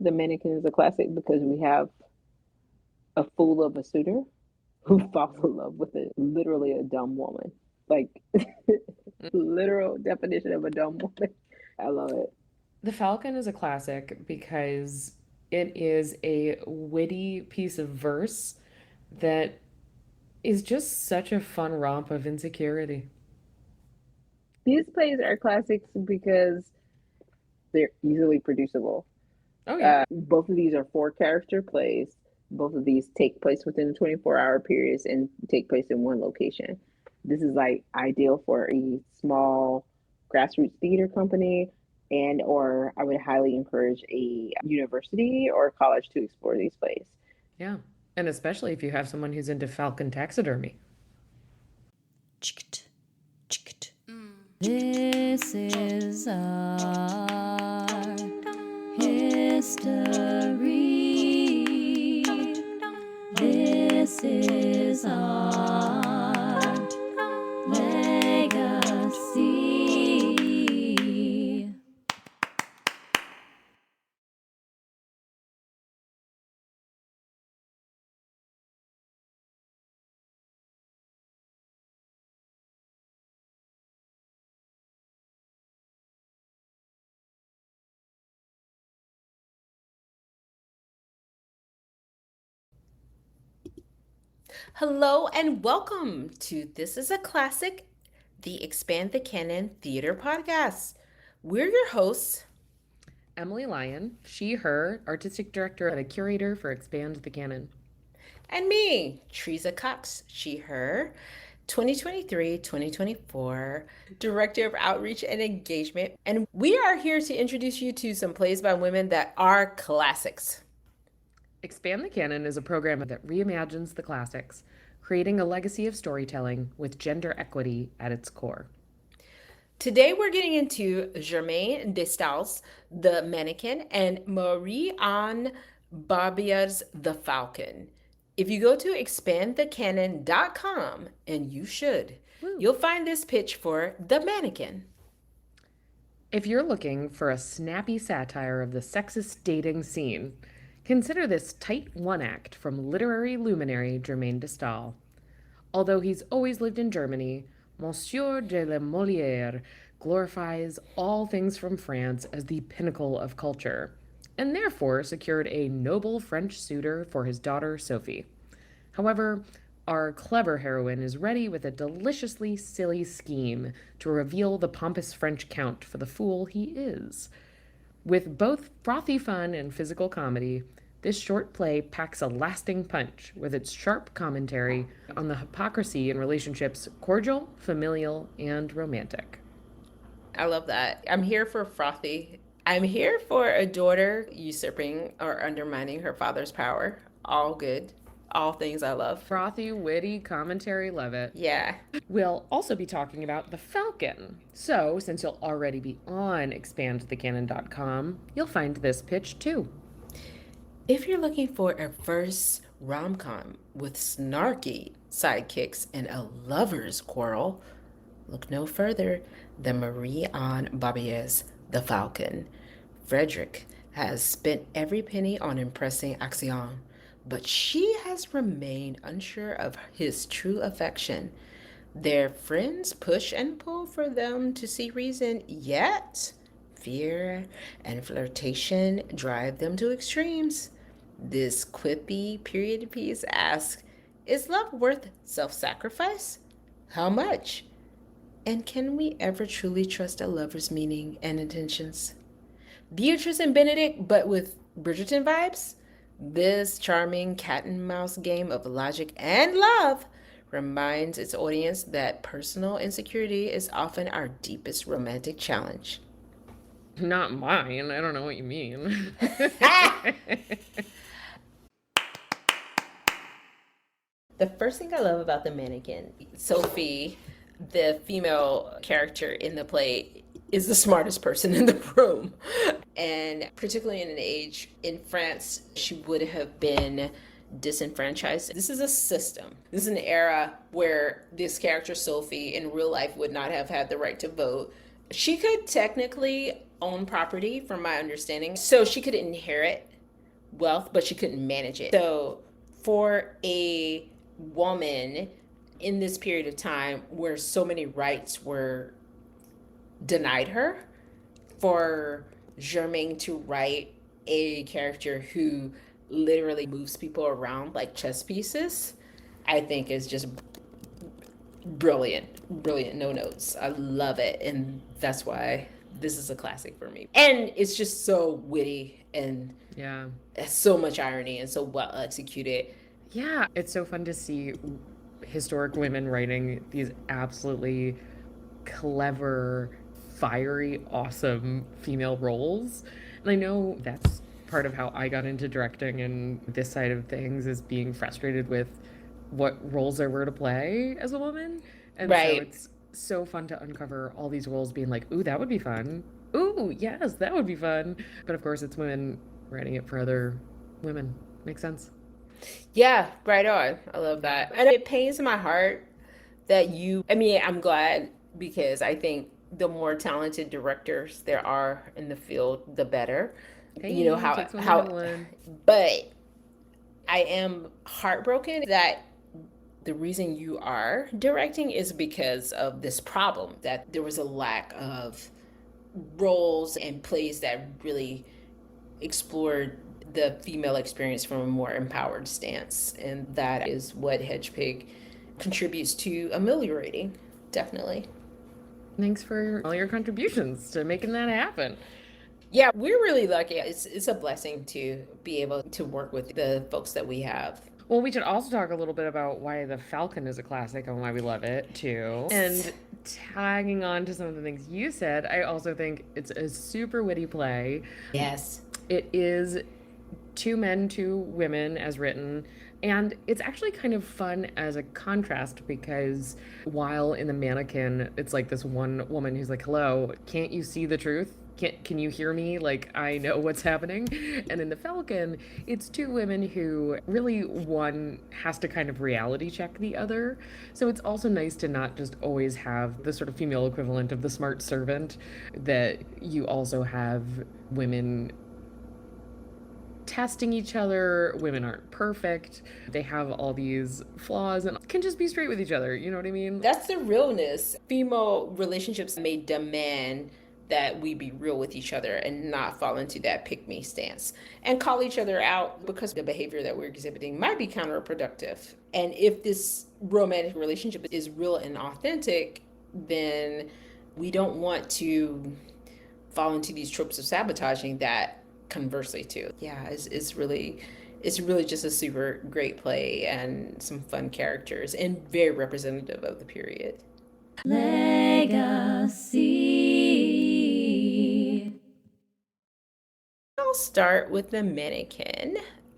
The Mannequin is a classic because we have a fool of a suitor who falls in love with literally a dumb woman. Like, literal definition of a dumb woman. I love it. The Falcon is a classic because it is a witty piece of verse that is just such a fun romp of insecurity. These plays are classics because they're easily producible. Oh, yeah. Both of these are four character plays. Both of these take place within 24-hour periods and take place in one location. This is like ideal for a small grassroots theater company, and or I would highly encourage a university or college to explore these plays. Yeah. And especially if you have someone who's into falcon taxidermy. Chicked, chicked. This is our history. This is our legacy. Hello and welcome to This is a Classic, the Expand the Canon Theater Podcast. We're your hosts, Emily Lyon, she, her, artistic director and a curator for Expand the Canon. and me, Teresa Cox, she, her, 2023-2024 Director of Outreach and Engagement. And we are here to introduce you to some plays by women that are classics. Expand the Canon is a program that reimagines the classics, creating a legacy of storytelling with gender equity at its core. Today we're getting into Germaine de Staël's The Mannequin and Marie-Anne Barbier's The Falcon. If you go to expandthecanon.com, and you should, you'll find this pitch for The Mannequin. If you're looking for a snappy satire of the sexist dating scene, consider this tight one-act from literary luminary Germaine de Staël. Although he's always lived in Germany, Monsieur de la Morlière glorifies all things from France as the pinnacle of culture, and therefore secured a noble French suitor for his daughter Sophie. However, our clever heroine is ready with a deliciously silly scheme to reveal the pompous French count for the fool he is. With both frothy fun and physical comedy, this short play packs a lasting punch with its sharp commentary on the hypocrisy in relationships cordial, familial, and romantic. I love that. I'm here for frothy. I'm here for a daughter usurping or undermining her father's power. All good. All things I love. Frothy, witty commentary, love it. Yeah. We'll also be talking about The Falcon. So, since you'll already be on expandthecanon.com, you'll find this pitch too. If you're looking for a verse romcom with snarky sidekicks and a lover's quarrel, look no further than Marie-Anne Barbier's The Falcon. Frederic has spent every penny on impressing Axiane, but she has remained unsure of his true affection. Their friends push and pull for them to see reason, yet fear and flirtation drive them to extremes. This quippy period piece asks, is love worth self-sacrifice? How much? And can we ever truly trust a lover's meaning and intentions? Beatrice and Benedick, but with Bridgerton vibes? This charming cat and mouse game of logic and love reminds its audience that personal insecurity is often our deepest romantic challenge. Not mine. I don't know what you mean. The first thing I love about The Mannequin, Sophie, the female character in the play, is the smartest person in the room. And particularly in an age in France, she would have been disenfranchised. This is a system. This is an era where this character, Sophie, in real life would not have had the right to vote. She could technically own property, from my understanding, so she could inherit wealth, but she couldn't manage it. So for a woman in this period of time where so many rights were denied her, for Germaine to write a character who literally moves people around like chess pieces, I think is just brilliant. Brilliant, no notes. I love it. And that's why this is a classic for me. And it's just so witty and Yeah. so much irony and so well executed. Yeah, it's so fun to see historic women writing these absolutely clever, fiery, awesome female roles. And I know that's part of how I got into directing and this side of things is being frustrated with what roles there were to play as a woman. And so Right. it's so fun to uncover all these roles being like, ooh, that would be fun. Ooh, yes, that would be fun. But of course, it's women writing it for other women. Makes sense. Yeah, right on. I love that. And it pains my heart that I'm glad because I think the more talented directors there are in the field, the better. Hey, You know how takes one to how know one. but I am heartbroken that the reason you are directing is because of this problem that there was a lack of roles and plays that really explored the female experience from a more empowered stance. And that is what Hedgepig contributes to ameliorating, definitely. Thanks for all your contributions to making that happen. Yeah, we're really lucky. It's a blessing to be able to work with the folks that we have. Well, we should also talk a little bit about why The Falcon is a classic and why we love it too. And tagging on to some of the things you said, I also think it's a super witty play. Yes. It is two men, two women as written. And it's actually kind of fun as a contrast because while in the Mannequin, it's like this one woman who's like, hello, can't you see the truth? Can you hear me? Like, I know what's happening. And in The Falcon, it's two women who really one has to kind of reality check the other. So it's also nice to not just always have the sort of female equivalent of the smart servant, that you also have women testing each other. Women aren't perfect. They have all these flaws and can just be straight with each other. You know what I mean? That's the realness. Female relationships may demand that we be real with each other and not fall into that pick me stance and call each other out because the behavior that we're exhibiting might be counterproductive. And if this romantic relationship is real and authentic, then we don't want to fall into these tropes of sabotaging that conversely too. Yeah, it's really just a super great play and some fun characters and very representative of the period. Legacy. I'll start with the Mannequin.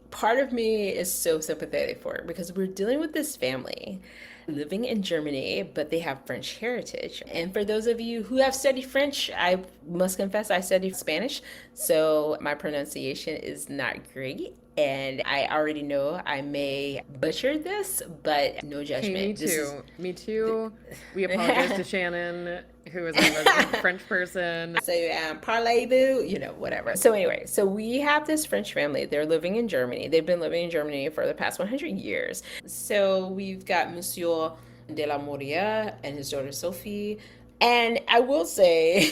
Part of me is so sympathetic for it because we're dealing with this family living in Germany, but they have French heritage. And for those of you who have studied French, I must confess I studied Spanish, so my pronunciation is not great. And I already know I may butcher this, but no judgment. Hey, me too. Me too. We apologize to Shannon, who is a resident French person. So parlez-vous, whatever. So anyway, so we have this French family. They're living in Germany. They've been living in Germany for the past 100 years. So we've got Monsieur de la Morlière and his daughter Sophie. And I will say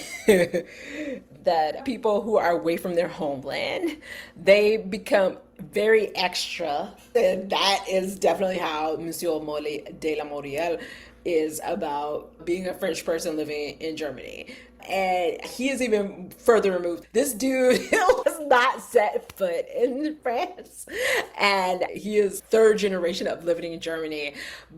that people who are away from their homeland, they become very extra. And that is definitely how Monsieur de la Morlière is about being a French person living in Germany. And he is even further removed. This dude was not set foot in France. And he is third generation of living in Germany.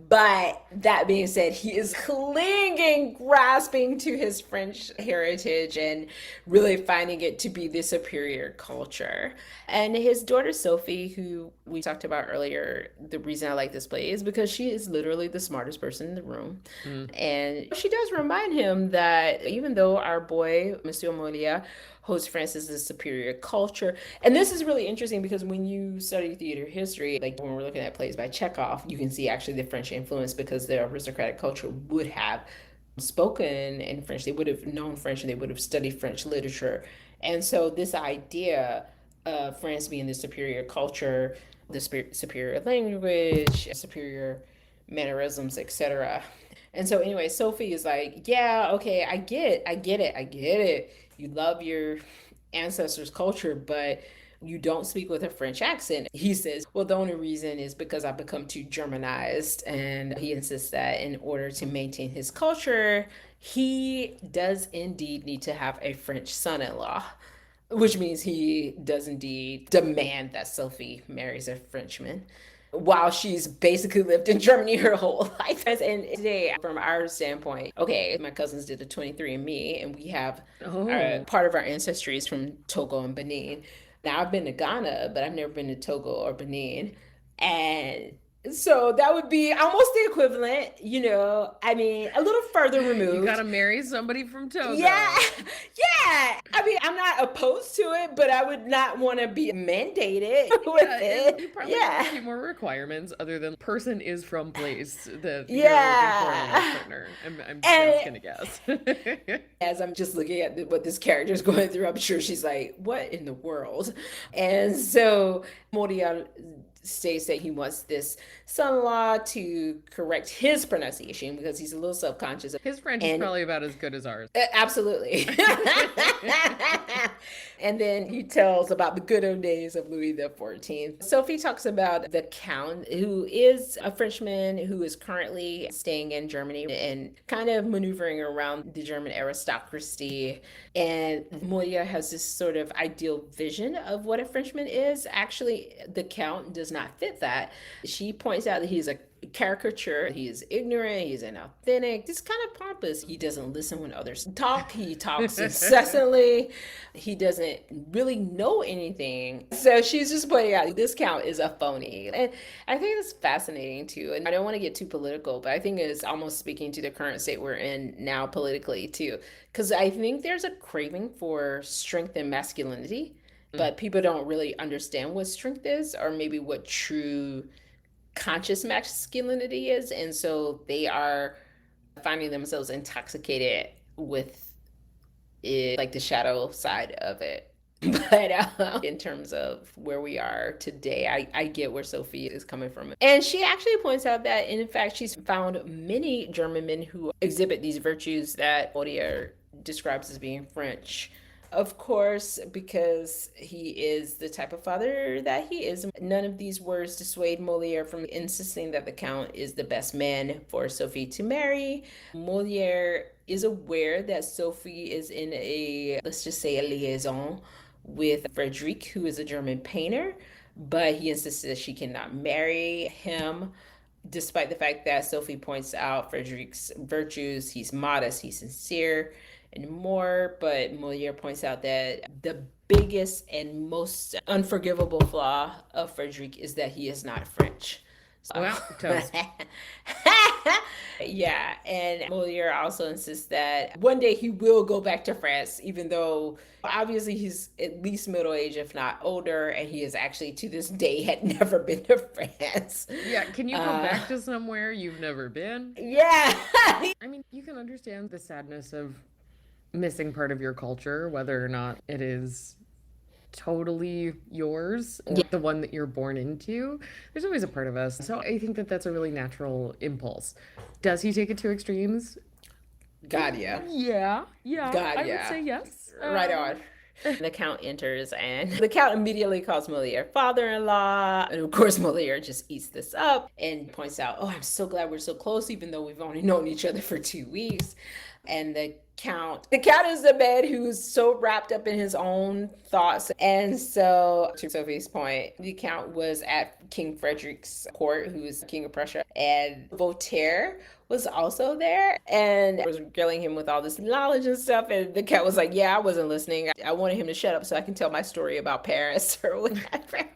But that being said, he is clinging, grasping to his French heritage and really finding it to be the superior culture. And his daughter Sophie, who we talked about earlier, the reason I like this play is because she is literally the smartest person in the room. And she does remind him that even though our boy, Monsieur Morlière, holds France as the superior culture. And this is really interesting because when you study theater history, like when we're looking at plays by Chekhov, you can see actually the French influence because the aristocratic culture would have spoken in French. They would have known French and they would have studied French literature. And so this idea France being the superior culture, the superior language, superior mannerisms, etc. And so anyway, Sophie is like, yeah, okay, I get it. You love your ancestors' culture, but you don't speak with a French accent. He says, well, the only reason is because I've become too Germanized. And he insists that in order to maintain his culture, he does indeed need to have a French son in law, which means he does indeed demand that Sophie marries a Frenchman while she's basically lived in Germany her whole life. And today, from our standpoint, okay, my cousins did a 23andMe, and we have part of our ancestry is from Togo and Benin. Now, I've been to Ghana, but I've never been to Togo or Benin. And so that would be almost the equivalent, I mean, a little further removed. You gotta marry somebody from Togo. Yeah. I mean, I'm not opposed to it, but I would not want to be mandated with it. You probably have a few more requirements other than person is from place that you're looking for in a life partner. I'm just gonna guess. As I'm just looking at what this character is going through, I'm sure she's like, what in the world? And so Morlière states that he wants this son-in-law to correct his pronunciation because he's a little self-conscious. His French is probably about as good as ours. Absolutely. And then he tells about the good old days of Louis XIV. Sophie talks about the Count, who is a Frenchman who is currently staying in Germany and kind of maneuvering around the German aristocracy. And Morlière has this sort of ideal vision of what a Frenchman is. Actually, the Count does not fit that. She points out that he's a caricature. He is ignorant. He's inauthentic. He's kind of pompous. He doesn't listen when others talk. He talks incessantly. He doesn't really know anything. So she's just pointing out this Count is a phony. And I think it's fascinating too. And I don't want to get too political, but I think it's almost speaking to the current state we're in now politically too. Because I think there's a craving for strength and masculinity, but people don't really understand what strength is or maybe what true conscious masculinity is, and so they are finding themselves intoxicated with it, like the shadow side of it. But in terms of where we are today, I get where Sophie is coming from. And she actually points out that, in fact, she's found many German men who exhibit these virtues that Morlière describes as being French. Of course, because he is the type of father that he is. None of these words dissuade Morlière from insisting that the Count is the best man for Sophie to marry. Morlière is aware that Sophie is in let's just say a liaison with Frederic, who is a German painter, but he insists that she cannot marry him, despite the fact that Sophie points out Frederic's virtues. He's modest, he's sincere, and more, but Morlière points out that the biggest and most unforgivable flaw of Frederic is that he is not French. Well, toast. Yeah, and Morlière also insists that one day he will go back to France, even though obviously he's at least middle-aged, if not older, and he is actually to this day had never been to France. Yeah, can you go back to somewhere you've never been? Yeah. I mean, you can understand the sadness of missing part of your culture, whether or not it is totally yours or the one that you're born into. There's always a part of us. So I think that that's a really natural impulse. Does he take it to extremes? God, yeah. Yeah. God, I would say yes. Right on. The Count enters, and the Count immediately calls Morlière father-in-law. And of course, Morlière just eats this up and points out, oh, I'm so glad we're so close, even though we've only known each other for 2 weeks. And the Count is the man who's so wrapped up in his own thoughts. And so, to Sophie's point, the Count was at King Frederic's court, who is King of Prussia, and Voltaire was also there and was regaling him with all this knowledge and stuff. And the Count was like, yeah, I wasn't listening. I wanted him to shut up so I can tell my story about Paris or whatever.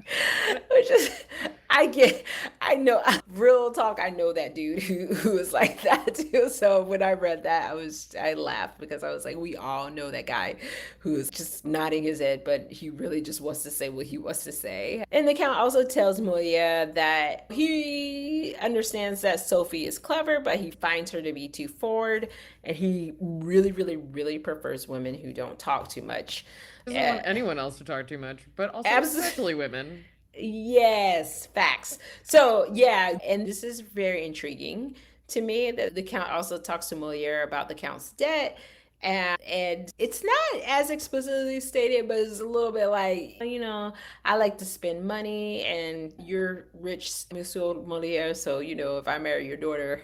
Which is, I know, real talk, I know that dude who was like that too. So when I read that, I laughed because I was like, we all know that guy who's just nodding his head, but he really just wants to say what he wants to say. And the Count also tells Morlière that he understands that Sophie is clever, but he finds her to be too forward, and he really, really, really prefers women who don't talk too much. Doesn't want anyone else to talk too much, but also especially women. Yes, facts. So, yeah, and this is very intriguing to me that the Count also talks to Moliere about the Count's debt. And it's not as explicitly stated, but it's a little bit like, I like to spend money and you're rich, Monsieur Moliere. So, if I marry your daughter,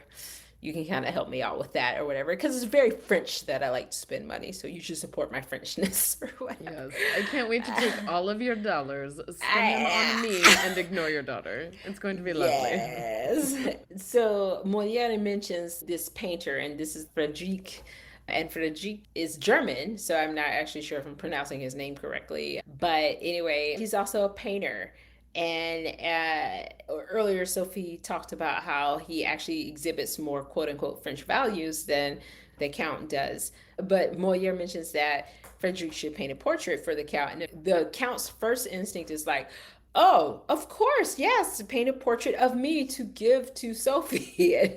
you can kind of help me out with that or whatever. Because it's very French that I like to spend money. So you should support my Frenchness or whatever. Yes. I can't wait to take all of your dollars, spend them on me, and ignore your daughter. It's going to be lovely. Yes. So Molière mentions this painter, and this is Federic. And Federic is German, so I'm not actually sure if I'm pronouncing his name correctly. But anyway, he's also a painter. And earlier, Sophie talked about how he actually exhibits more quote unquote French values than the Count does. But Molière mentions that Frederic should paint a portrait for the Count. And the Count's first instinct is like, oh, of course, yes, paint a portrait of me to give to Sophie. And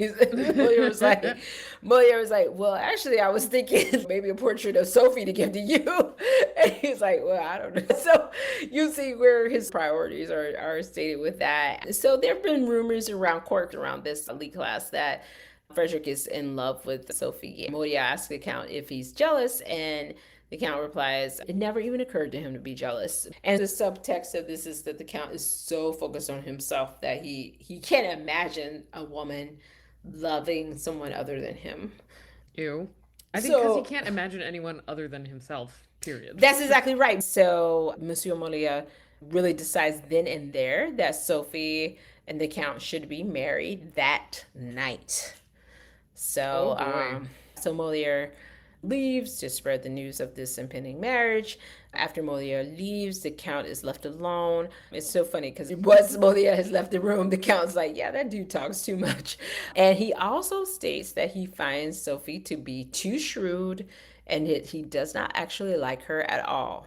Molière was like, well, actually, I was thinking maybe a portrait of Sophie to give to you. And he's like, well, I don't know. So you see where his priorities are stated with that. So there have been rumors around this elite class that Frederic is in love with Sophie. Molière asks the Count if he's jealous, and the Count replies, it never even occurred to him to be jealous. And the subtext of this is that the Count is so focused on himself that he can't imagine a woman loving someone other than him. Ew. I think because he can't imagine anyone other than himself, period. That's exactly right. So Monsieur Molière really decides then and there that Sophie and the Count should be married that night. So, so Molière leaves to spread the news of this impending marriage. After Molière leaves, the Count is left alone. It's so funny because once Molière has left the room, the Count's like, yeah, that dude talks too much. And he also states that he finds Sophie to be too shrewd and that he does not actually like her at all.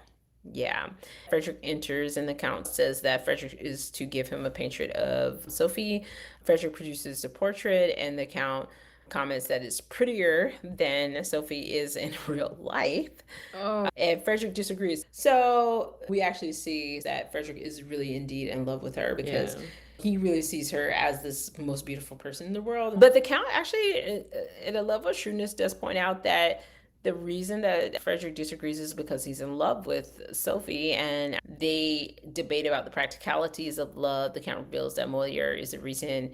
Yeah. Frederic enters and the Count says that Frederic is to give him a portrait of Sophie. Frederic produces the portrait and the Count comments that it's prettier than Sophie is in real life. Oh. And Frederic disagrees. So we actually see that Frederic is really indeed in love with her because he really sees her as this most beautiful person in the world. But the Count actually, at a level of shrewdness, does point out that the reason that Frederic disagrees is because he's in love with Sophie, and they debate about the practicalities of love. The Count reveals that Molière is the reason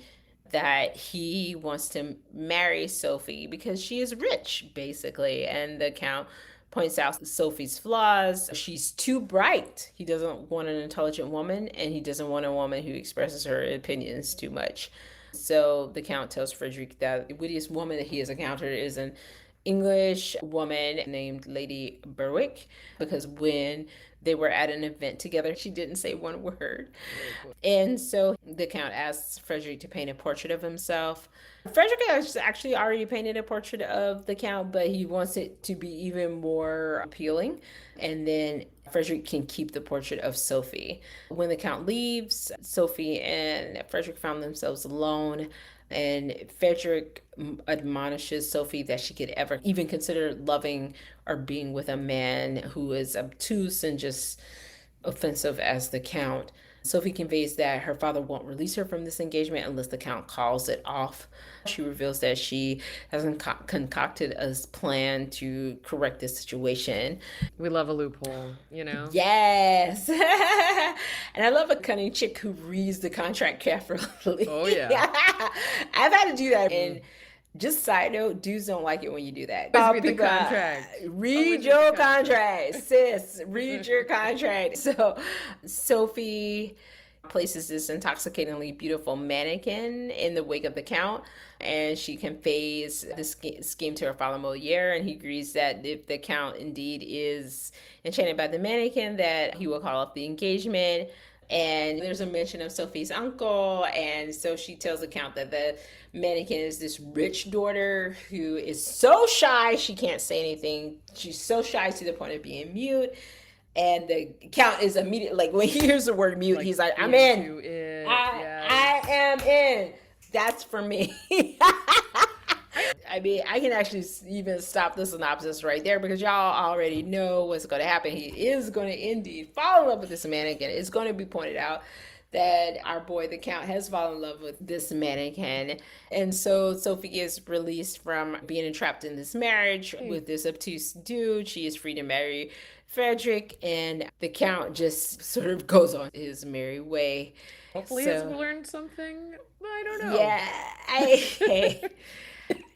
that he wants to marry Sophie because she is rich, basically. And the Count points out Sophie's flaws. She's too bright. He doesn't want an intelligent woman, and he doesn't want a woman who expresses her opinions too much. So the Count tells Frederic that the wittiest woman that he has encountered is an English woman named Lady Berwick, because when they were at an event together, she didn't say one word. And so the Count asks Frederic to paint a portrait of himself. Frederic has actually already painted a portrait of the Count, but he wants it to be even more appealing. And then Frederic can keep the portrait of Sophie. When the Count leaves, Sophie and Frederic found themselves alone. And Frederic admonishes Sophie that she could ever even consider loving or being with a man who is obtuse and just offensive as the Count. Sophie conveys that her father won't release her from this engagement unless the Count calls it off. She reveals that she has concocted a plan to correct this situation. We love a loophole, you know? Yes. And I love a cunning chick who reads the contract carefully. Oh, yeah. I've had to do that. And just side note, dudes don't like it when you do that. Read the contract. Read your contract, sis. Read your contract. So Sophie places this intoxicatingly beautiful mannequin in the wake of the Count, and she conveys this scheme to her father Molière, and he agrees that if the Count indeed is enchanted by the mannequin, that he will call off the engagement. And there's a mention of Sophie's uncle, and so she tells the Count that the mannequin is this rich daughter who is so shy she can't say anything. She's so shy to the point of being mute. And the Count is immediately, like, when he hears the word mute, he's like, I'm in. I am in. That's for me. I I mean, I can actually even stop the synopsis right there because y'all already know what's going to happen. He is going to indeed fall in love with this mannequin. It's going to be pointed out that our boy, the Count, has fallen in love with this mannequin. And so Sophie is released from being entrapped in this marriage with this obtuse dude. She is free to marry Frederic, and the Count just sort of goes on his merry way. Hopefully he's learned something. I don't know. Yeah,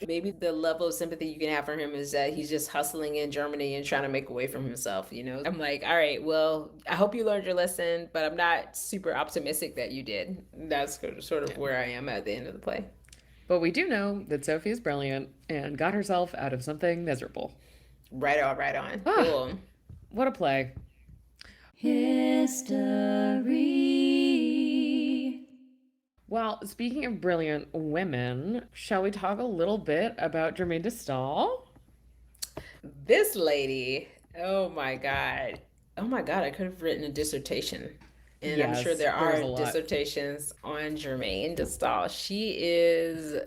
maybe the level of sympathy you can have for him is that he's just hustling in Germany and trying to make a way for himself, you know? I'm like, all right, well, I hope you learned your lesson, but I'm not super optimistic that you did. That's sort of where I am at the end of the play. But we do know that Sophie is brilliant and got herself out of something miserable. Right on, right on. Cool. What a play. History. Well, speaking of brilliant women, shall we talk a little bit about Germaine de Staël? This lady, oh my God. Oh my God, I could have written a dissertation. And I'm sure there are dissertations on Germaine de Staël. She is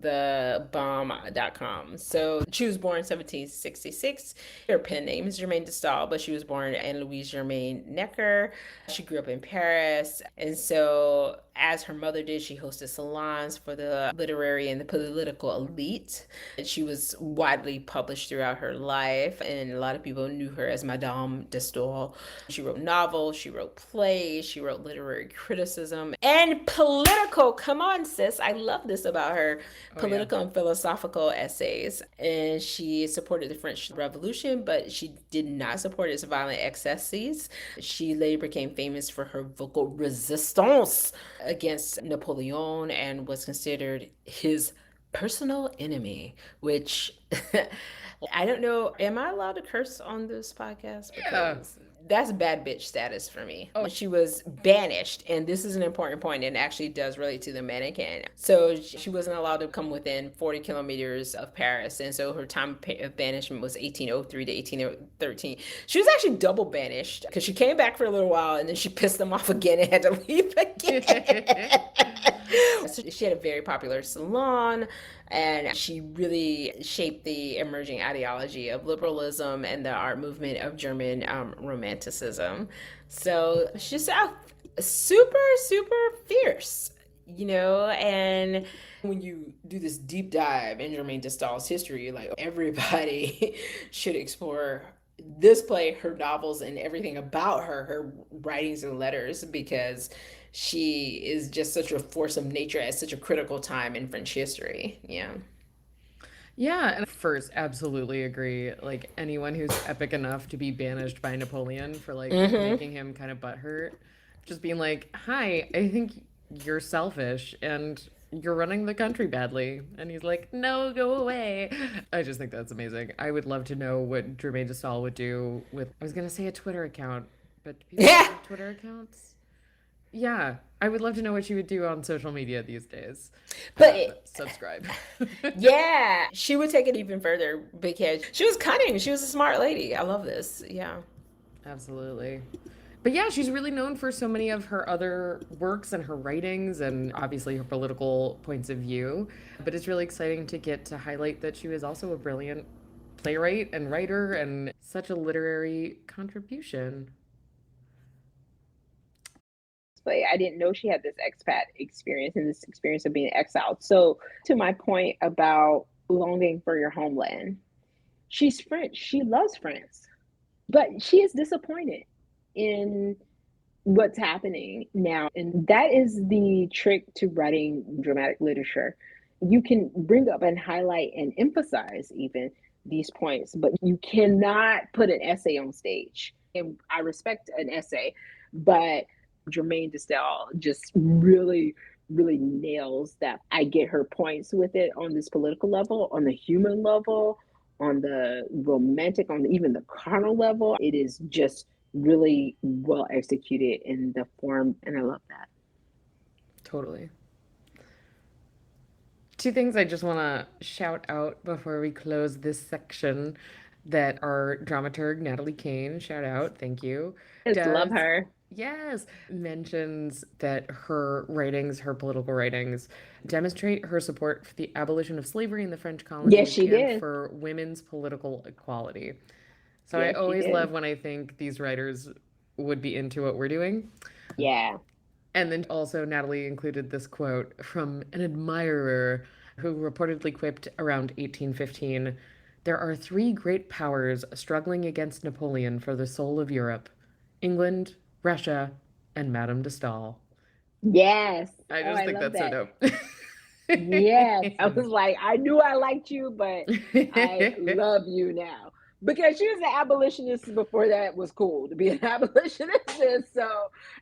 the bomb.com. So she was born in 1766. Her pen name is Germaine de Staël, but she was born Anne-Louise Germaine Necker. She grew up in Paris. And so, as her mother did, she hosted salons for the literary and the political elite. She was widely published throughout her life, and a lot of people knew her as Madame de Staël. She wrote novels, she wrote plays, she wrote literary criticism, and political, come on sis, I love this about her, political and philosophical essays. And she supported the French Revolution, but she did not support its violent excesses. She later became famous for her vocal resistance against Napoleon and was considered his personal enemy, which I don't know. Am I allowed to curse on this podcast? Because that's bad bitch status for me. She was banished, and this is an important point and actually does relate to the mannequin. So she wasn't allowed to come within 40 kilometers of Paris, and so her time of banishment was 1803 to 1813. She was actually double banished because she came back for a little while and then she pissed them off again and had to leave again. So she had a very popular salon, and she really shaped the emerging ideology of liberalism and the art movement of German Romanticism. So she's super, super fierce, you know, and when you do this deep dive in Germaine de Staël's history, like everybody should explore this play, her novels, and everything about her writings and letters, because she is just such a force of nature at such a critical time in French history. Yeah. Yeah, and first, absolutely agree. Like, anyone who's epic enough to be banished by Napoleon for, like, making him kind of butthurt, just being like, hi, I think you're selfish and you're running the country badly. And he's like, no, go away. I just think that's amazing. I would love to know what Germaine de Staël would do with, I was going to say a Twitter account, but do people have Twitter accounts? Yeah, I would love to know what she would do on social media these days. But subscribe. Yeah, she would take it even further because she was cunning. She was a smart lady. I love this. Yeah. Absolutely. But yeah, she's really known for so many of her other works and her writings and obviously her political points of view. But it's really exciting to get to highlight that she was also a brilliant playwright and writer and such a literary contribution. I didn't know she had this expat experience and this experience of being exiled. So to my point about longing for your homeland, she's French. She loves France, but she is disappointed in what's happening now. And that is the trick to writing dramatic literature. You can bring up and highlight and emphasize even these points, but you cannot put an essay on stage. And I respect an essay, but Germaine de Staël just really nails that. I get her points with it on this political level, on the human level, on the romantic, on even the carnal level. It is just really well executed in the form, and I love that. Totally. Two things I just want to shout out before we close this section that our dramaturg, Natalie Kane, shout out, thank you. Just love her. Yes, mentions that her writings, her political writings, demonstrate her support for the abolition of slavery in the French Yes, colonies she and did. for women's political equality. So I Yes, she always did. love when I think these writers would be into what we're doing. Yeah. And then also, Natalie included this quote from an admirer who reportedly quipped around 1815. There are three great powers struggling against Napoleon for the soul of Europe: England, Russia, and Madame de Staël. Yes. I Oh, just I think love that's so that. dope. Yes. I was like, I knew I liked you, but I love you now. Because she was an abolitionist before that was cool to be an abolitionist. So,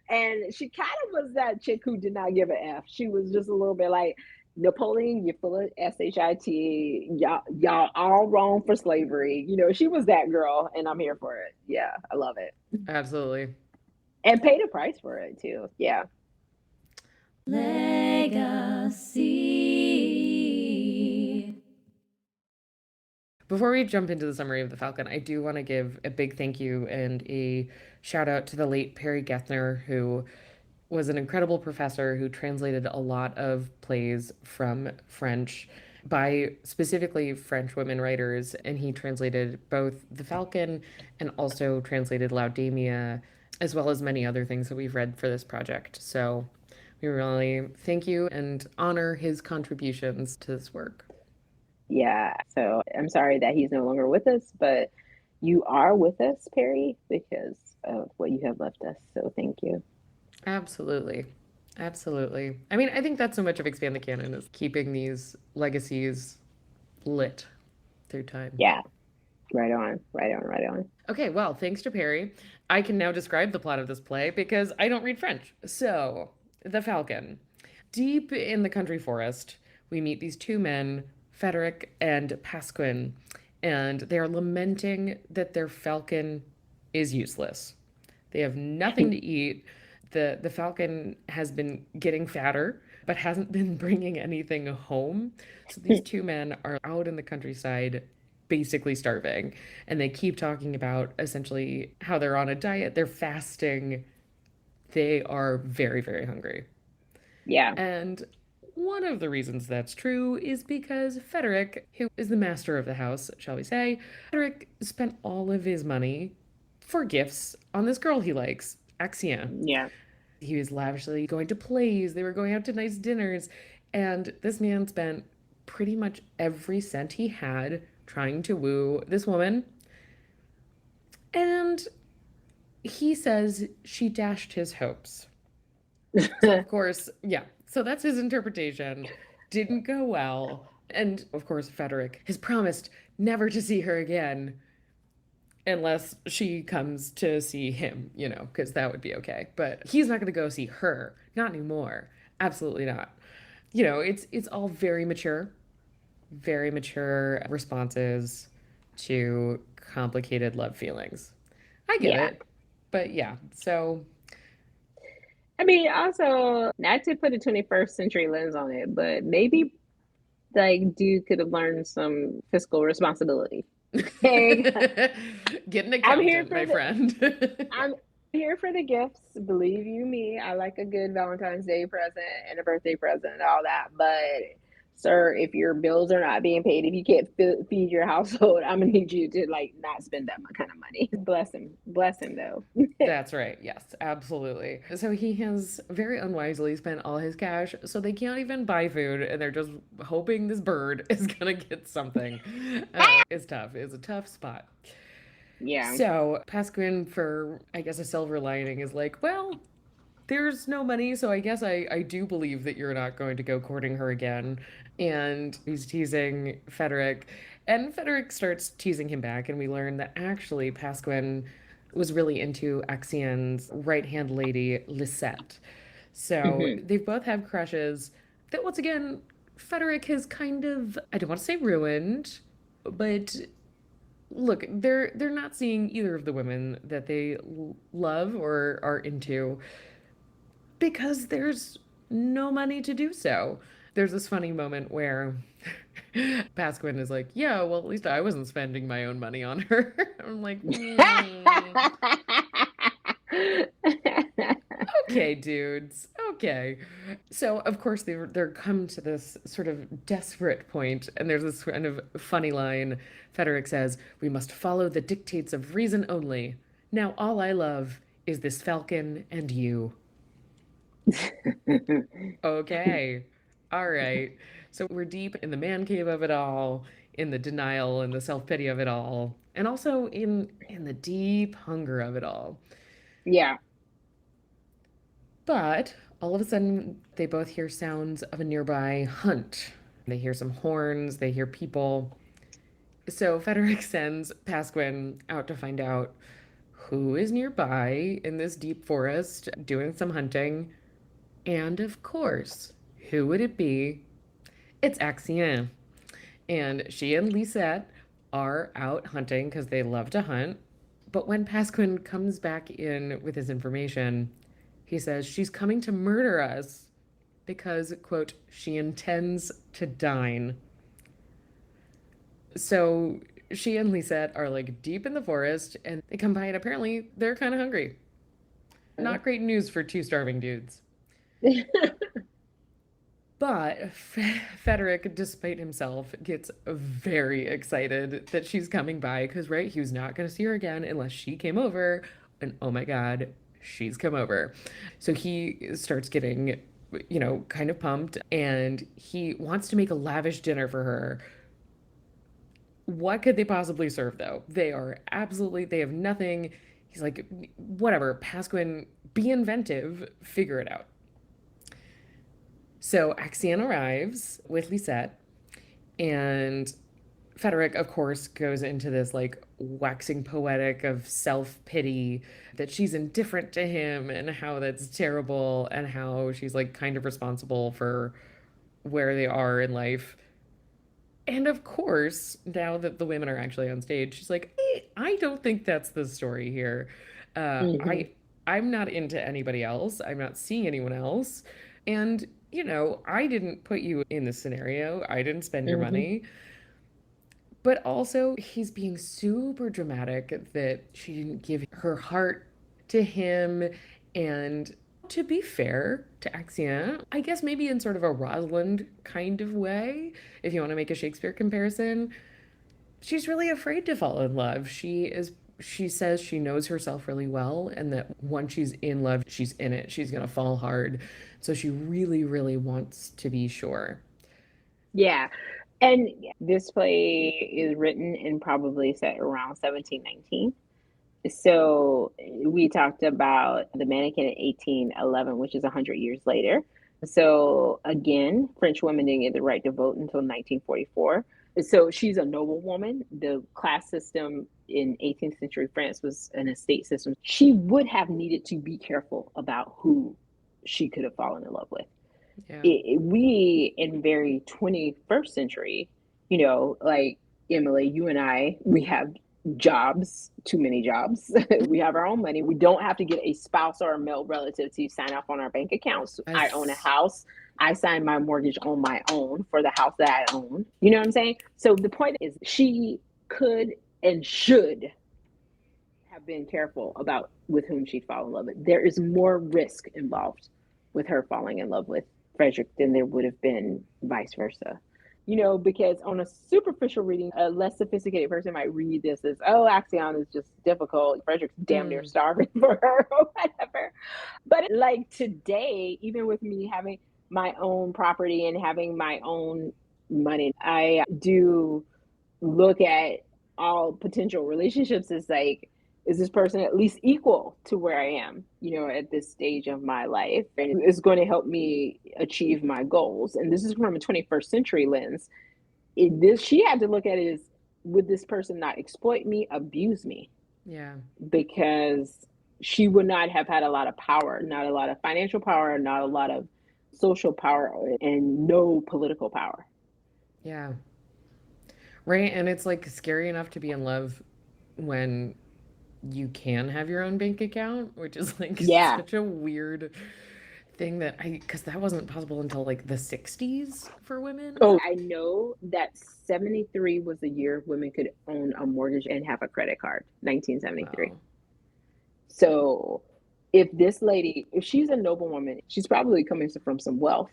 and she kind of was that chick who did not give a F. She was just a little bit like, Napoleon, you're full of shit. Y'all all wrong for slavery. She was that girl, and I'm here for it. Yeah, I love it. Absolutely. And paid a price for it too. Yeah. Legacy. Before we jump into the summary of The Falcon, I do want to give a big thank you and a shout out to the late Perry Gethner, who was an incredible professor who translated a lot of plays from French by specifically French women writers. And he translated both The Falcon and also translated Laudamia, as well as many other things that we've read for this project. So we really thank you and honor his contributions to this work. Yeah. So I'm sorry that he's no longer with us, but you are with us, Perry, because of what you have left us. So thank you. Absolutely. Absolutely. I mean, I think that's so much of Expand the Canon is keeping these legacies lit through time. Yeah. Right on. Right on. Right on. Okay, well, thanks to Perry, I can now describe the plot of this play because I don't read French. So, The Falcon. Deep in the country forest, we meet these two men, Federic and Pasquin, and they are lamenting that their falcon is useless. They have nothing to eat. The falcon has been getting fatter, but hasn't been bringing anything home. So these two men are out in the countryside basically starving, and they keep talking about essentially how they're on a diet, they're fasting, they are very, very hungry. Yeah. And one of the reasons that's true is because Federic, who is the master of the house, shall we say, Federic spent all of his money for gifts on this girl he likes, Axiane. Yeah. He was lavishly going to plays, they were going out to nice dinners, and this man spent pretty much every cent he had trying to woo this woman. And he says she dashed his hopes. So, of course, yeah. So that's his interpretation. Didn't go well. And of course, Federic has promised never to see her again unless she comes to see him, because that would be okay. But he's not going to go see her. Not anymore. Absolutely not. It's all very mature responses to complicated love feelings. I get Yeah. it. But yeah, so I mean, also, not to put a 21st century lens on it, but maybe like dude could have learned some fiscal responsibility. Okay. get an I'm here accountant, for my the friend. I'm here for the gifts. Believe you me, I like a good Valentine's Day present and a birthday present and all that. But sir, if your bills are not being paid, if you can't feed your household, I'm gonna need you to like not spend that kind of money. Bless him though. That's right. Yes, absolutely. So he has very unwisely spent all his cash, so they can't even buy food, and they're just hoping this bird is gonna get something. It's tough. It's a tough spot. Yeah. So Pasquin, for I guess a silver lining, is like, well, there's no money, so I guess I do believe that you're not going to go courting her again. And he's teasing Federic, and Federic starts teasing him back, and we learn that actually Pasquin was really into Axiane's right-hand lady, Lisette. So Mhm. they both have crushes that, once again, Federic has kind of, I don't want to say ruined, but look, they're not seeing either of the women that they love or are into because there's no money to do so. There's this funny moment where Pasquin is like, yeah, well, at least I wasn't spending my own money on her. I'm like, Okay, dudes. Okay. So, of course, they're come to this sort of desperate point, and there's this kind of funny line. Federic says, "We must follow the dictates of reason only. Now, all I love is this falcon and you." Okay. All right. So we're deep in the man cave of it all, in the denial and the self-pity of it all, and also in the deep hunger of it all. Yeah. But all of a sudden, they both hear sounds of a nearby hunt. They hear some horns, they hear people. So Frederick sends Pasquin out to find out who is nearby in this deep forest doing some hunting. And of course, who would it be? It's Axiane. And she and Lisette are out hunting because they love to hunt. But when Pasquin comes back in with his information, he says she's coming to murder us because, quote, she intends to dine. So she and Lisette are like deep in the forest and they come by and apparently they're kind of hungry. Not great news for two starving dudes. But Federic, despite himself, gets very excited that she's coming by because, right, he was not going to see her again unless she came over. And oh my God, she's come over. So he starts getting, kind of pumped and he wants to make a lavish dinner for her. What could they possibly serve, though? They have nothing. He's like, whatever, Pasquin, be inventive, figure it out. So Axiane arrives with Lisette, and Federic, of course, goes into this like waxing poetic of self-pity that she's indifferent to him and how that's terrible and how she's like kind of responsible for where they are in life. And of course, now that the women are actually on stage, she's like, hey, I don't think that's the story here. Mhm. I'm not into anybody else. I'm not seeing anyone else. And, I didn't put you in this scenario. I didn't spend your Mhm. money. But also, he's being super dramatic that she didn't give her heart to him. And to be fair to Axiane, I guess maybe in sort of a Rosalind kind of way, if you want to make a Shakespeare comparison, she's really afraid to fall in love. She says she knows herself really well and that once she's in love, she's in it. She's going to fall hard. So she really, really wants to be sure. Yeah. And this play is written and probably set around 1719. So we talked about the Mannequin in 1811, which is 100 years later. So again, French women didn't get the right to vote until 1944. So she's a noblewoman. The class system in 18th century France was an estate system. She would have needed to be careful about who she could have fallen in love with. Yeah. We in very 21st century, like Emily, you and I, we have jobs, too many jobs. We have our own money. We don't have to get a spouse or a male relative to sign off on our bank accounts. I own a Yes. house. I signed my mortgage on my own for the house that I own. You know what I'm saying? So the point is, she could and should have been careful about with whom she'd fall in love with. There is more risk involved with her falling in love with Frederick than there would have been vice versa. Because on a superficial reading, a less sophisticated person might read this as, oh, Axiane is just difficult. Frederick's damn near Mm. starving for her or whatever. But like today, even with me having my own property and having my own money, I do look at all potential relationships as like, is this person at least equal to where I am, at this stage of my life? And it's going to help me achieve my goals. And this is from a 21st century lens. She had to look at it as, would this person not exploit me, abuse me? Yeah. Because she would not have had a lot of power, not a lot of financial power, not a lot of social power, and no political power. Yeah. Right. And it's like scary enough to be in love when you can have your own bank account, which is like Yeah. such a weird thing because that wasn't possible until like the 60s for women. Oh, I know that 73 was the year women could own a mortgage and have a credit card, 1973. Wow. So if this lady, if she's a noblewoman, she's probably coming from some wealth,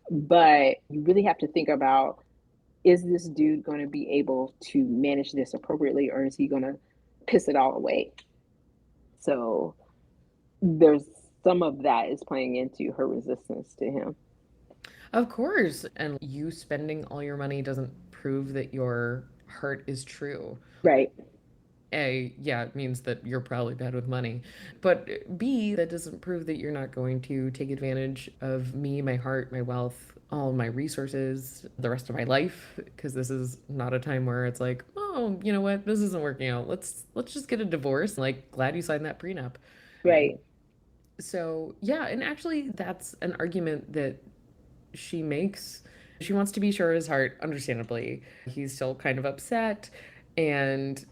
but you really have to think about, is this dude going to be able to manage this appropriately, or is he going to piss it all away? So there's some of that is playing into her resistance to him. Of course. And you spending all your money doesn't prove that your heart is true. Right. A, yeah, it means that you're probably bad with money. But B, that doesn't prove that you're not going to take advantage of me, my heart, my wealth, all my resources, the rest of my life. Because this is not a time where it's like, oh, you know what, this isn't working out. Let's just get a divorce. Like, glad you signed that prenup. Right. So yeah, and actually, that's an argument that she makes. She wants to be sure of his heart, understandably. He's still kind of upset, and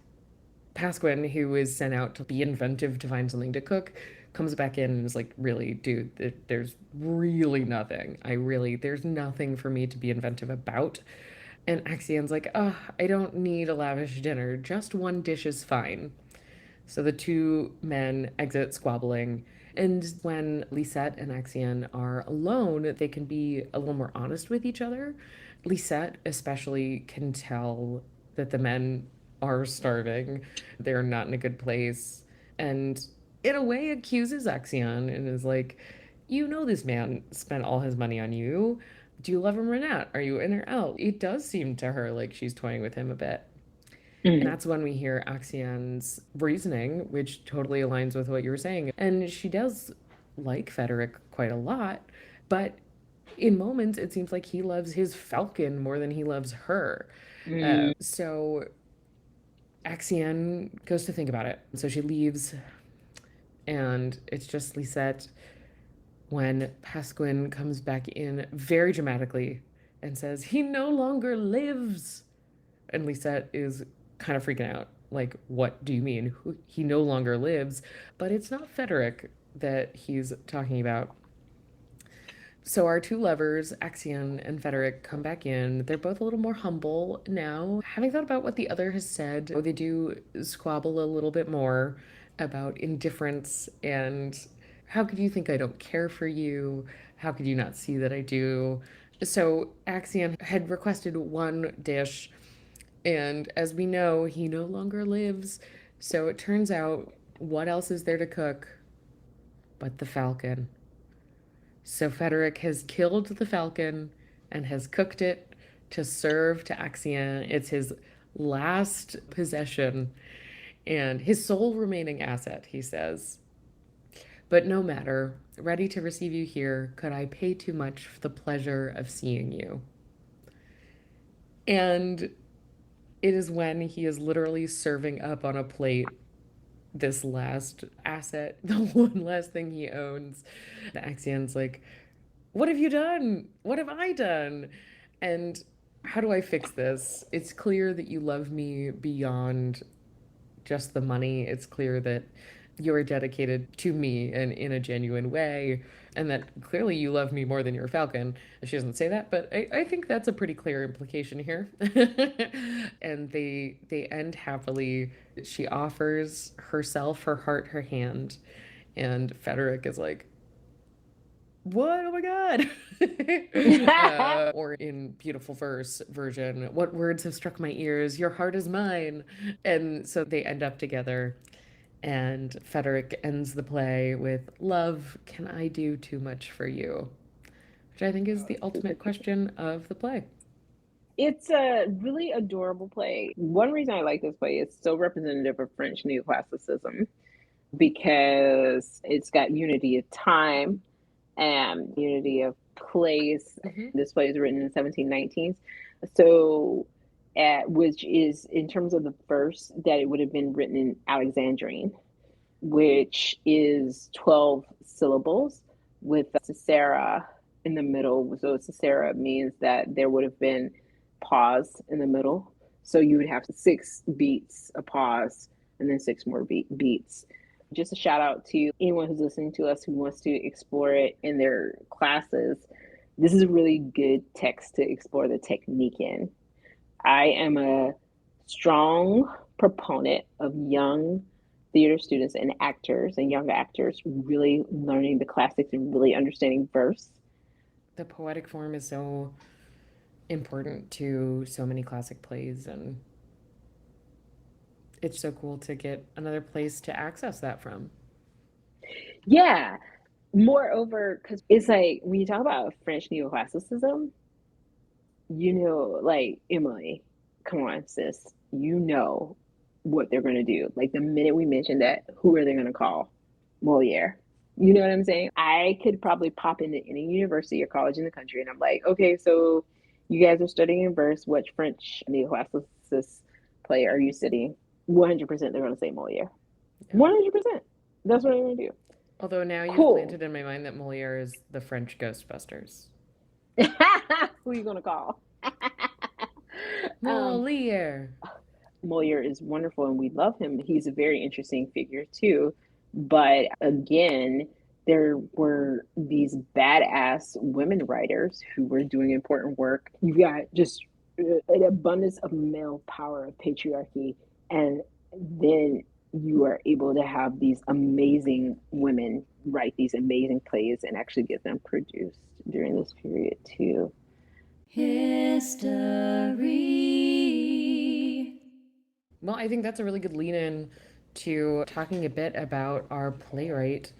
Pasquin, who is sent out to be inventive to find something to cook, comes back in and is like, really, dude, there's really nothing. There's nothing for me to be inventive about. And Axiane's like, oh, I don't need a lavish dinner. Just one dish is fine. So the two men exit squabbling. And when Lisette and Axiane are alone, they can be a little more honest with each other. Lisette, especially, can tell that the men are starving. They're not in a good place. And in a way, accuses Axiane and is like, you know, this man spent all his money on you. Do you love him or not? Are you in or out? It does seem to her like she's toying with him a bit. And that's when we hear Axiane's reasoning, which totally aligns with what you were saying. And she does like Federic quite a lot, but in moments it seems like he loves his falcon more than he loves her. So Axiane goes to think about it. So she leaves, and it's just Lisette when Pasquin comes back in very dramatically and says, he no longer lives. And Lisette is kind of freaking out. Like, what do you mean? He no longer lives? But it's not Federic that he's talking about. So our two lovers, Axiane and Federic, come back in. They're both a little more humble now. Having thought about what the other has said, they do squabble a little bit more about indifference and how could you think I don't care for you? How could you not see that I do? So Axiane had requested one dish, and as we know, he no longer lives. So it turns out, what else is there to cook but the falcon? So Federic has killed the falcon and has cooked it to serve to Axiane. It's his last possession and his sole remaining asset, he says. But no matter, ready to receive you here, could I pay too much for the pleasure of seeing you? And it is when he is literally serving up on a plate this last asset, the one last thing he owns. Axiane's like, what have you done? What have I done? And how do I fix this? It's clear that you love me beyond just the money. It's clear that you're dedicated to me and in a genuine way, and that clearly you love me more than your falcon. She doesn't say that, but I think that's a pretty clear implication here. And they end happily. She offers herself, her heart, her hand, and Federic is like, what? Oh my God. Or in beautiful verse version, what words have struck my ears? Your heart is mine. And so they end up together. And Federic ends the play with, love, can I do too much for you? Which I think is the ultimate question of the play. It's a really adorable play. One reason I like this play is so representative of French neoclassicism, because it's got unity of time and unity of place. This play is written in the 1719s. So, which is, in terms of the verse, that it would have been written in Alexandrine, which is 12 syllables with Cicera in the middle. So Cicera means that there would have been pause in the middle. So you would have 6 beats, a pause, and then 6 more beats. Just a shout out to anyone who's listening to us who wants to explore it in their classes. This is a really good text to explore the technique in. I am a strong proponent of young theater students and actors and young actors really learning the classics and really understanding verse. The poetic form is so important to so many classic plays, and it's so cool to get another place to access that from. Yeah. Moreover, because it's like when you talk about French neoclassicism, like Emily, come on, sis, what they're going to do. Like the minute we mention that, who are they going to call? Moliere. You know what I'm saying? I could probably pop into any university or college in the country and I'm like, okay, so you guys are studying in verse. What French neoclassicist play are you studying? 100% they're going to say Moliere. 100%. That's what I'm going to do. Although now you've Cool. planted in my mind that Moliere is the French Ghostbusters. Who are you going to call? Moliere. Moliere is wonderful and we love him. He's a very interesting figure too. But again, there were these badass women writers who were doing important work. You've got just an abundance of male power of patriarchy, and then you are able to have these amazing women write these amazing plays and actually get them produced during this period too. History. Well, I think that's a really good lead in to talking a bit about our playwright,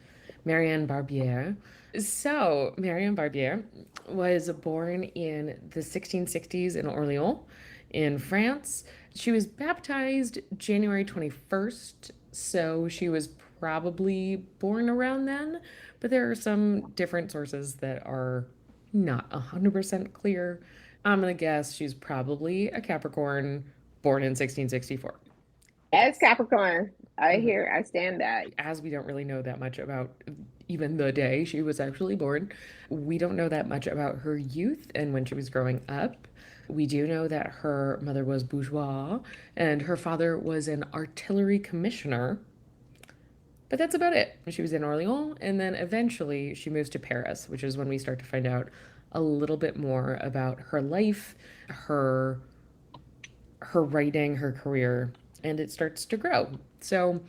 Marianne Barbier. So, Marianne Barbier was born in the 1660s in Orléans, in France. She was baptized January 21st, so she was probably born around then, but there are some different sources that are not 100% clear. I'm going to guess she's probably a Capricorn born in 1664. As Capricorn, I stand that. As we don't really know that much about even the day she was actually born, we don't know that much about her youth and when she was growing up. We do know that her mother was bourgeois and her father was an artillery commissioner. But that's about it. She was in Orléans, and then eventually she moves to Paris, which is when we start to find out a little bit more about her life, her writing, her career, and it starts to grow. So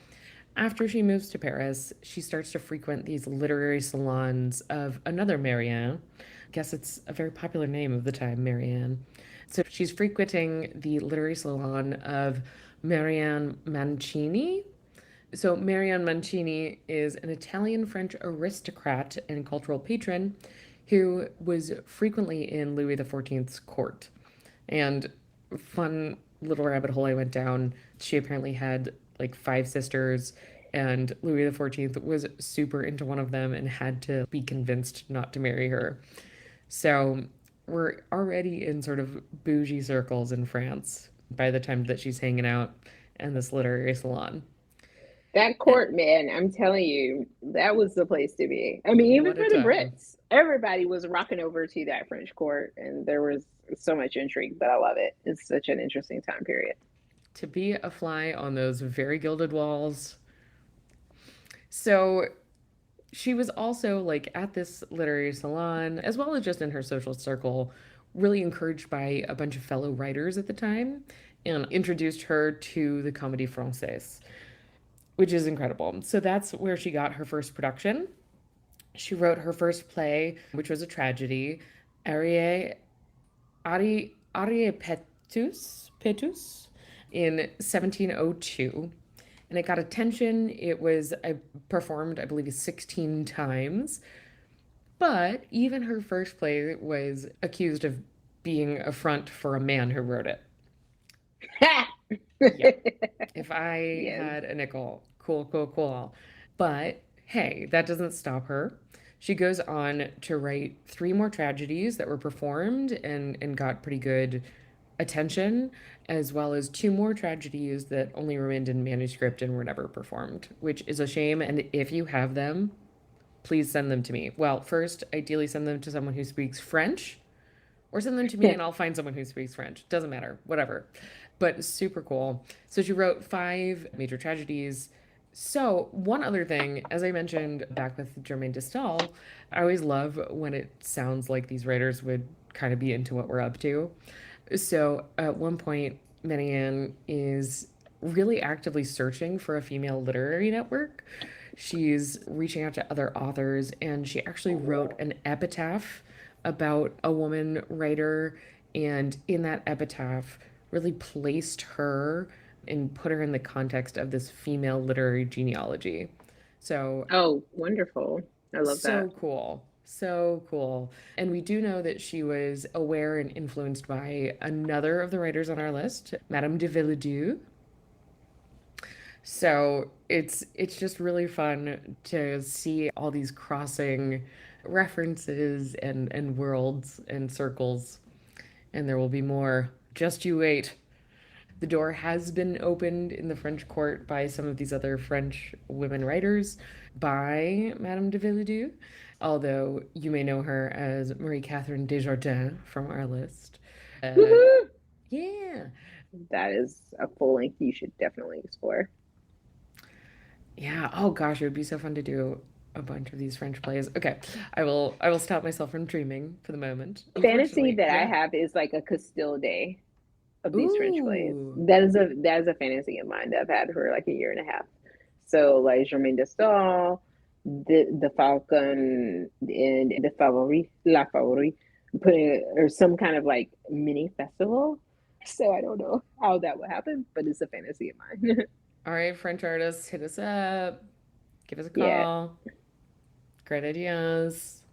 after she moves to Paris, she starts to frequent these literary salons of another Marianne. I guess it's a very popular name of the time, Marianne. So she's frequenting the literary salon of Marianne Mancini. So Marianne Mancini is an Italian-French aristocrat and cultural patron who was frequently in Louis XIV's court. And fun little rabbit hole I went down, she apparently had like 5 sisters, and Louis XIV was super into one of them and had to be convinced not to marry her. So we're already in sort of bougie circles in France by the time that she's hanging out in this literary salon. That court, man, I'm telling you, that was the place to be. I mean, even for the Brits, everybody was rocking over to that French court, and there was so much intrigue, but I love it. It's such an interesting time period. To be a fly on those very gilded walls. So she was also like at this literary salon, as well as just in her social circle, really encouraged by a bunch of fellow writers at the time and introduced her to the Comédie Française, which is incredible. So that's where she got her first production. She wrote her first play, which was a tragedy, Arie Petus, in 1702. And it got attention. It was performed, I believe, 16 times. But even her first play was accused of being a front for a man who wrote it. Yeah. If I had a nickel, cool. But hey, that doesn't stop her. She goes on to write 3 more tragedies that were performed and got pretty good attention, as well as 2 more tragedies that only remained in manuscript and were never performed, which is a shame. And if you have them, please send them to me. Well, first, ideally send them to someone who speaks French, or send them to me and I'll find someone who speaks French. Doesn't matter, whatever. But super cool. So she wrote 5 major tragedies. So one other thing, as I mentioned back with Germaine de Staël, I always love when it sounds like these writers would kind of be into what we're up to. So at one point, Marianne is really actively searching for a female literary network. She's reaching out to other authors, and she actually wrote an epitaph about a woman writer, and in that epitaph really placed her and put her in the context of this female literary genealogy. So Oh, wonderful. I love that. so cool. So cool. And we do know that she was aware and influenced by another of the writers on our list, Madame de Villedue. So it's just really fun to see all these crossing references and worlds and circles. And there will be more. Just you wait. The door has been opened in the French court by some of these other French women writers by Madame de Villedue, although you may know her as Marie Catherine Desjardins from our list. Woohoo! Yeah. That is a full length you should definitely explore. Yeah. Oh gosh, it would be so fun to do a bunch of these French plays. Okay. I will stop myself from dreaming for the moment. Fantasy that I Yeah. have is like a Castile Day of these French plays. Ooh. That is a fantasy of mine that I've had for like a year and a half. So like Germaine de Staël, the Falcon, and the Favori, La Favori, putting or some kind of like mini festival. So I don't know how that would happen, but it's a fantasy of mine. All right, French artists, hit us up. Give us a Yeah. call. Great ideas.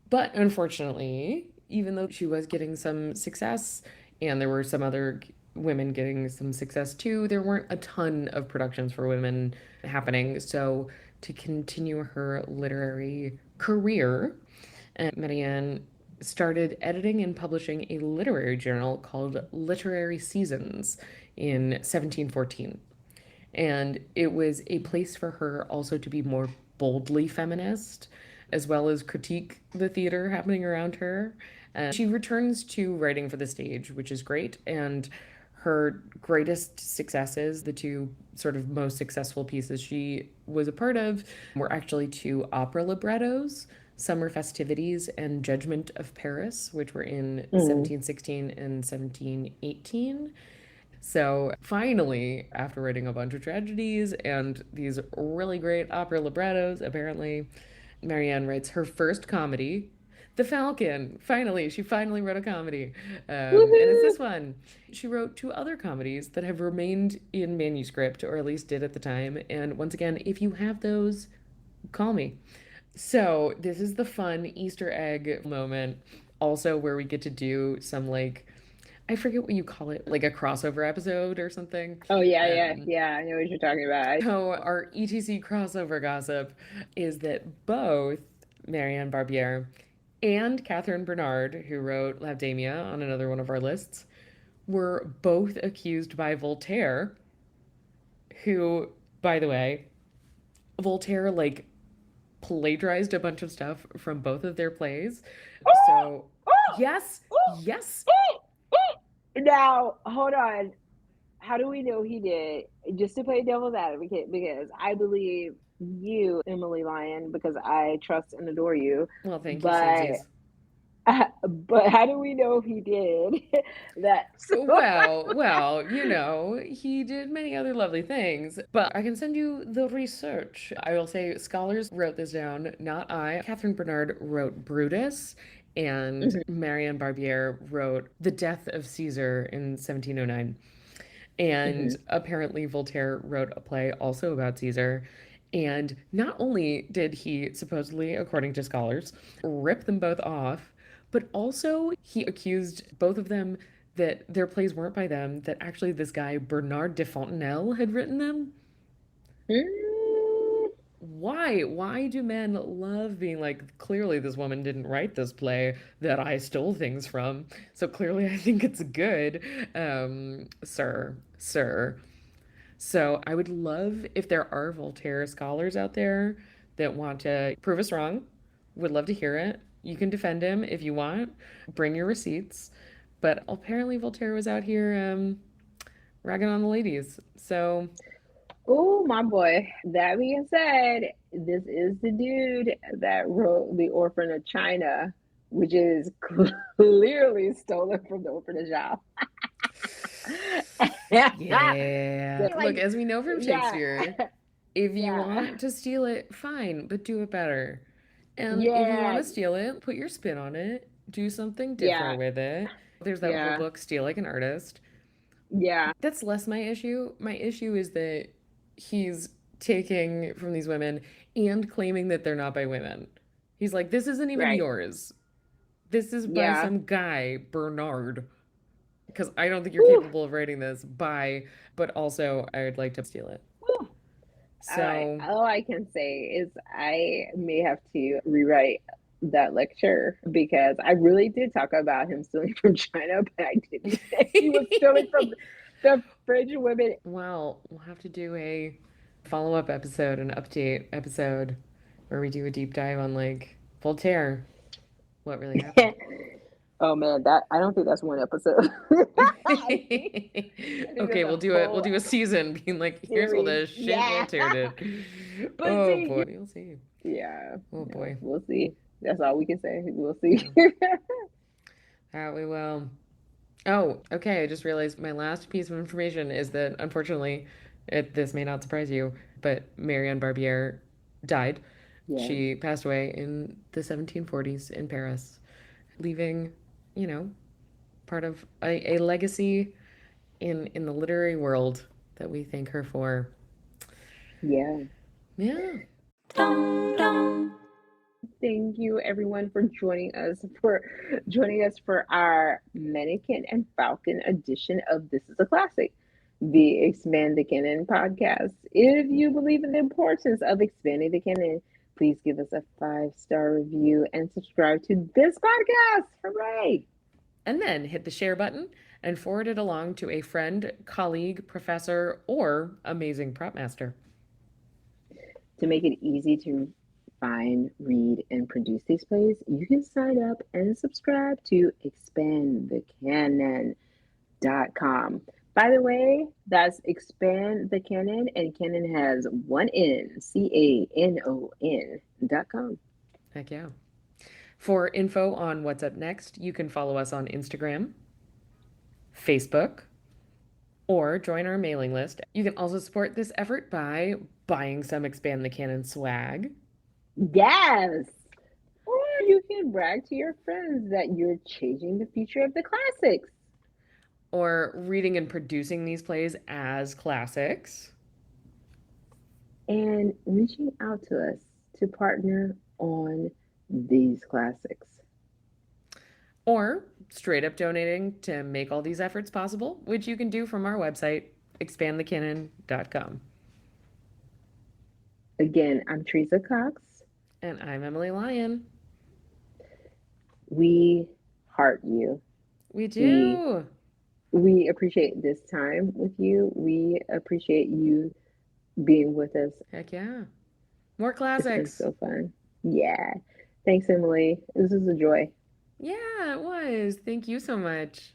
But unfortunately, even though she was getting some success and there were some other women getting some success too, there weren't a ton of productions for women happening. So to continue her literary career, Marianne started editing and publishing a literary journal called Literary Seasons in 1714. And it was a place for her also to be more boldly feminist, as well as critique the theater happening around her. She returns to writing for the stage, which is great. And her greatest successes, the two sort of most successful pieces she was a part of, were actually two opera librettos, Summer Festivities and Judgment of Paris, which were in 1716 and 1718. So finally, after writing a bunch of tragedies and these really great opera librettos, apparently, Marianne writes her first comedy, The Falcon. Finally, she finally wrote a comedy. And it's this one. She wrote two other comedies that have remained in manuscript, or at least did at the time. And once again, if you have those, call me. So this is the fun Easter egg moment, also where we get to do some like I forget what you call it, like a crossover episode or something. Oh yeah. I know what you're talking about. So our ETC crossover gossip is that both Marianne Barbier and Catherine Bernard, who wrote L'Abdamia on another one of our lists, were both accused by Voltaire, who, by the way, Voltaire like plagiarized a bunch of stuff from both of their plays. So yes. Now, hold on. How do we know he did? Just to play devil's advocate, because I believe you, Emily Lyon, because I trust and adore you. Well, thank you, But but how do we know if he did that? Well, you know, he did many other lovely things, but I can send you the research. I will say scholars wrote this down, not I. Catherine Bernard wrote Brutus, and Marianne Barbier wrote The Death of Caesar in 1709. And apparently Voltaire wrote a play also about Caesar. And not only did he supposedly, according to scholars, rip them both off, but also he accused both of them that their plays weren't by them, that actually this guy, Bernard de Fontenelle, had written them. Why? Why do men love being like, clearly this woman didn't write this play that I stole things from, so clearly I think it's good. Sir. So I would love if there are Voltaire scholars out there that want to prove us wrong. Would love to hear it. You can defend him if you want. Bring your receipts. But apparently Voltaire was out here ragging on the ladies. So Oh, my boy. That being said, this is the dude that wrote The Orphan of China, which is clearly stolen from The Orphan of Zhao. Yeah. Look, Like, as we know from yeah, Shakespeare, if you yeah, want to steal it, fine, but do it better. And if you want yeah, to steal it, put your spin on it, do something yeah, different with it. There's that whole yeah, book, Steal Like an Artist. yeah, That's less my issue. My issue is that he's taking from these women and claiming that they're not by women. He's like, this isn't even right, yours. This is by yeah. some guy, Bernard. Because I don't think you're Whew, capable of writing this by, but also I would like to steal it. whew. So, All I can say is I may have to rewrite that lecture because I really did talk about him stealing from China, but I didn't say he was stealing from the French women. well, we'll have to do a follow up episode, an update episode where we do a deep dive on like Voltaire, what really happened. Oh man, that I don't think that's one episode. I think Okay, that's a we'll whole do a season being like, here's all series. the shit Yeah. Voltaire did. But Oh see, boy, you'll see. yeah, Oh no, boy. we'll see. That's all we can say. We'll see. We will. Oh, okay. I just realized my last piece of information is that unfortunately, this may not surprise you, but Marianne Barbier died. Yeah, She passed away in the 1740s in Paris, leaving, you know, part of a legacy in the literary world that we thank her for. yeah. Yeah. Dong dong. Thank you everyone for joining us for our Mannequin and Falcon edition of This is a Classic, the Expand the Canon podcast. If you believe in the importance of expanding the canon, please give us a 5-star review and subscribe to this podcast. Hooray! And then hit the share button and forward it along to a friend, colleague, professor, or amazing prop master. To make it easy to find, read, and produce these plays, you can sign up and subscribe to expandthecanon.com. By the way, that's expand the canon, and canon has one N, CANON.com. Heck yeah. For info on what's up next, you can follow us on Instagram, Facebook, or join our mailing list. You can also support this effort by buying some Expand the Canon swag. Yes! Or you can brag to your friends that you're changing the future of the classics. Or reading and producing these plays as classics. And reaching out to us to partner on these classics. Or straight up donating to make all these efforts possible, which you can do from our website, expandthecanon.com. Again, I'm Teresa Cox. And I'm Emily Lyon. We heart you. We do. We appreciate this time with you. We appreciate you being with us. Heck yeah. More It's been classics. so fun. Yeah. Thanks, Emily. This is a joy. Yeah, it was. Thank you so much.